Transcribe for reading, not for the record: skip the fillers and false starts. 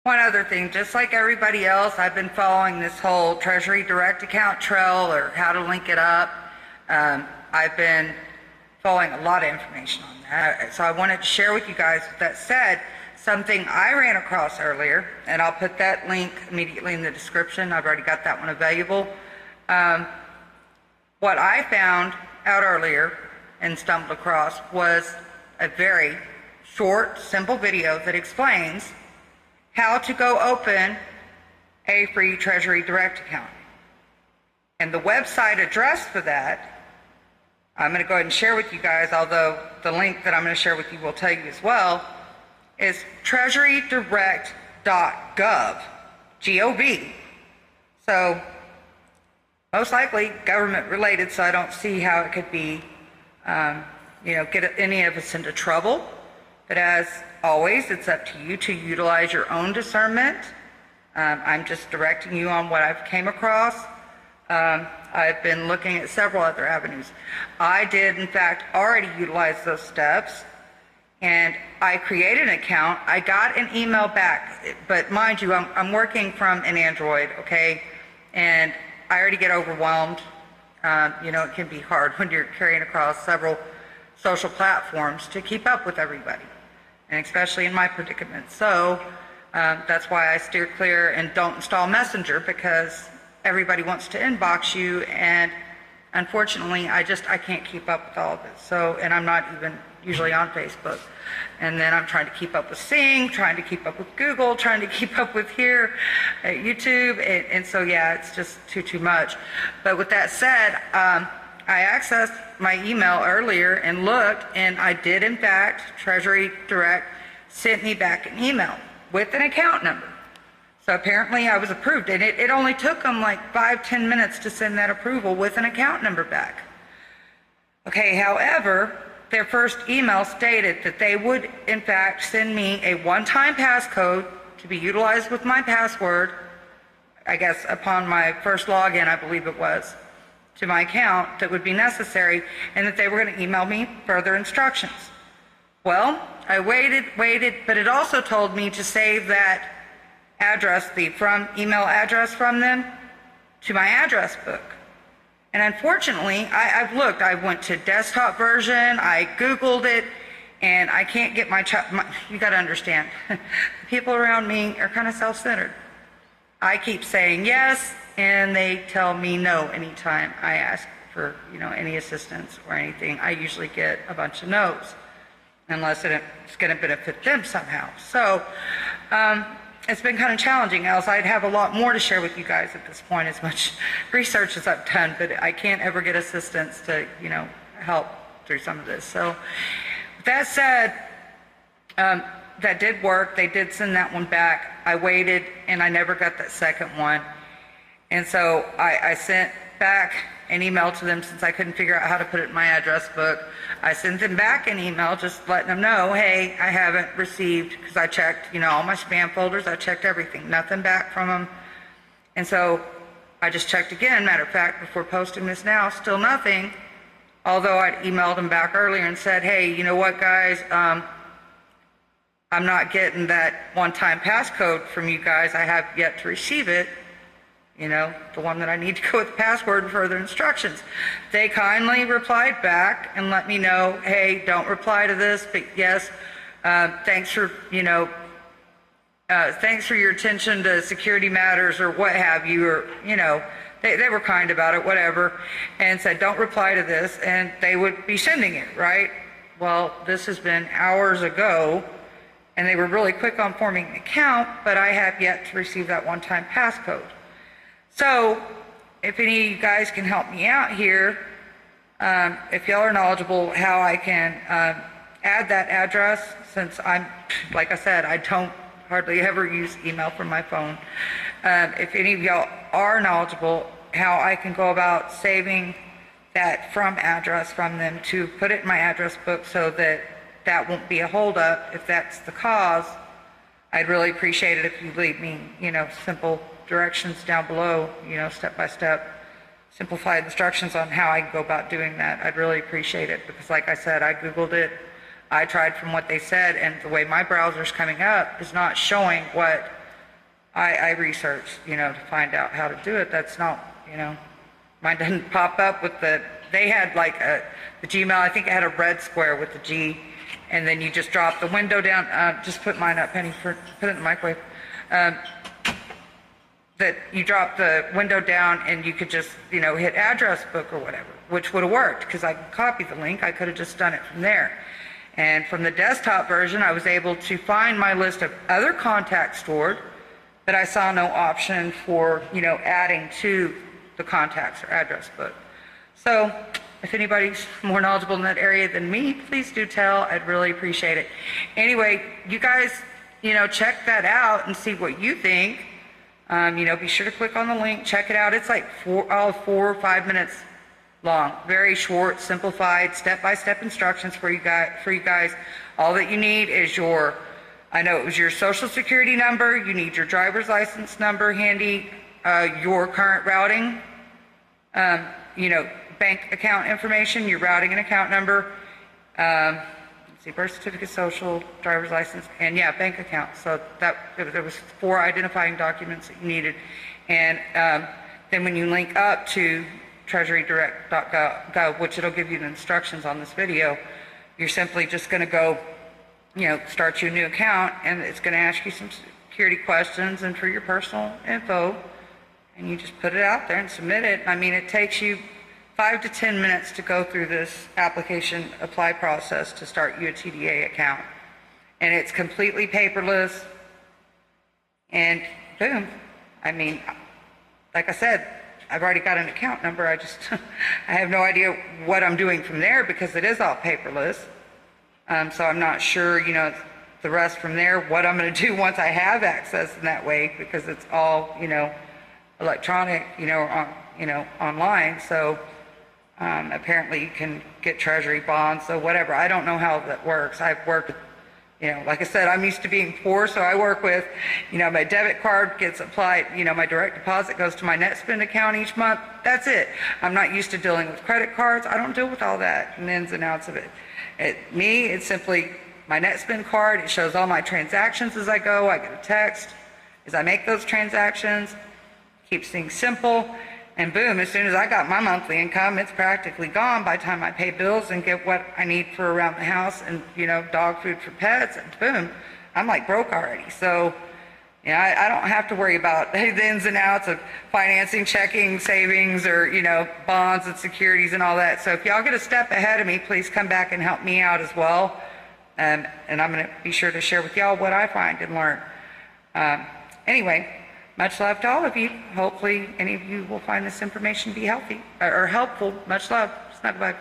One other thing, just like everybody else, I've been following this whole Treasury direct account trail or how to link it up. I've been following a lot of information on that. So I wanted to share with you guys, with that said, something I ran across earlier, and I'll put that link immediately in the description. I've already got that one available. What I found out earlier and stumbled across was a very short, simple video that explains how to go open a free Treasury direct account. And the website address for that, I'm going to go ahead and share with you guys, although the link that I'm going to share with you will tell you as well, is treasurydirect.gov, G-O-V. So most likely government related, so I don't see how it could be, get any of us into trouble. But as always, it's up to you to utilize your own discernment. I'm just directing you on what I've came across. I've been looking at several other avenues. I did, in fact, already utilize those steps, and I created an account. I got an email back, but mind you, I'm working from an Android, okay? And I already get overwhelmed. It can be hard when you're carrying across several social platforms to keep up with everybody, and especially in my predicament. So that's why I steer clear and don't install Messenger, because everybody wants to inbox you, and unfortunately I can't keep up with all of it. So, and I'm not even usually on Facebook. And then I'm trying to keep up with Sing, trying to keep up with Google, trying to keep up with here at YouTube, and so yeah, it's just too much. But with that said, I accessed my email earlier and looked, and I did in fact, Treasury Direct sent me back an email with an account number. So apparently I was approved, and it only took them like 5-10 minutes to send that approval with an account number back. Okay, however, their first email stated that they would in fact send me a one-time passcode to be utilized with my password, I guess upon my first login, I believe it was, to my account, that would be necessary, and that they were going to email me further instructions. Well, I waited, but it also told me to save that address, the email address from them, to my address book. And unfortunately, I've looked, I went to desktop version, I Googled it, and I can't get you gotta understand, the people around me are kind of self-centered. I keep saying yes, and they tell me no anytime I ask for, any assistance or anything. I usually get a bunch of no's, unless it's gonna benefit them somehow. So, it's been kind of challenging, else I'd have a lot more to share with you guys at this point, as much research as I've done, but I can't ever get assistance to, help through some of this. So with that said, that did work. They did send that one back. I waited, and I never got that second one. And so I sent back an email to them, since I couldn't figure out how to put it in my address book. I sent them back an email just letting them know, hey, I haven't received, because I checked, all my spam folders, I checked everything, nothing back from them. And so I just checked again, matter of fact, before posting this now, still nothing. Although I'd emailed them back earlier and said, hey, you know what, guys, I'm not getting that one-time passcode from you guys. I have yet to receive it. The one that I need to go with the password and further instructions. They kindly replied back and let me know, hey, don't reply to this, but yes, thanks for your attention to security matters, or what have you, or, they were kind about it, whatever, and said, don't reply to this, and they would be sending it, right? Well, this has been hours ago, and they were really quick on forming an account, but I have yet to receive that one-time passcode. So, if any of you guys can help me out here, if y'all are knowledgeable how I can add that address, since like I said, I don't hardly ever use email from my phone. If any of y'all are knowledgeable how I can go about saving that address from them to put it in my address book, so that won't be a holdup if that's the cause, I'd really appreciate it if you leave me, simple directions down below, step-by-step, simplified instructions on how I can go about doing that. I'd really appreciate it, because like I said, I Googled it, I tried from what they said, and the way my browser's coming up is not showing what I researched, to find out how to do it. That's not, mine didn't pop up with they had like the Gmail, I think it had a red square with the G, and then you just drop the window down, just put mine up, Penny, put it in the microwave. That you drop the window down and you could just, hit address book or whatever, which would have worked because I could copy the link. I could have just done it from there. And from the desktop version, I was able to find my list of other contacts stored, but I saw no option for, adding to the contacts or address book. So if anybody's more knowledgeable in that area than me, please do tell. I'd really appreciate it. Anyway, you guys, check that out and see what you think. Be sure to click on the link, check it out. It's like 4 or 5 minutes long, very short, simplified, step-by-step instructions for you guys. All that you need is your social security number, you need your driver's license number handy, your current routing, bank account information, your routing and account number, birth certificate, social, driver's license, and bank account. So there was 4 identifying documents that you needed. And then when you link up to treasurydirect.gov, which it'll give you the instructions on this video, you're simply just going to go, start you a new account, and it's going to ask you some security questions and for your personal info, and you just put it out there and submit it. I mean, it takes you 5 to 10 minutes to go through this application apply process to start you a TDA account. And it's completely paperless. And boom. I mean, like I said, I've already got an account number. I have no idea what I'm doing from there because it is all paperless. So I'm not sure, the rest from there, what I'm going to do once I have access in that way, because it's all, electronic, online. So apparently you can get Treasury bonds, so whatever. I don't know how that works. I've worked, like I said, I'm used to being poor, so I work with, my debit card gets applied, my direct deposit goes to my NetSpend account each month. That's it. I'm not used to dealing with credit cards. I don't deal with all that and the ins and outs of it. It's simply my NetSpend card. It shows all my transactions as I go. I get a text as I make those transactions. Keeps things simple. And boom, as soon as I got my monthly income, it's practically gone by the time I pay bills and get what I need for around the house and, dog food for pets, and boom, I'm like broke already. So, I don't have to worry about the ins and outs of financing, checking, savings, or, bonds and securities and all that. So if y'all get a step ahead of me, please come back and help me out as well. And I'm going to be sure to share with y'all what I find and learn. Anyway, much love to all of you. Hopefully any of you will find this information to be healthy or helpful. Much love. Snug bug.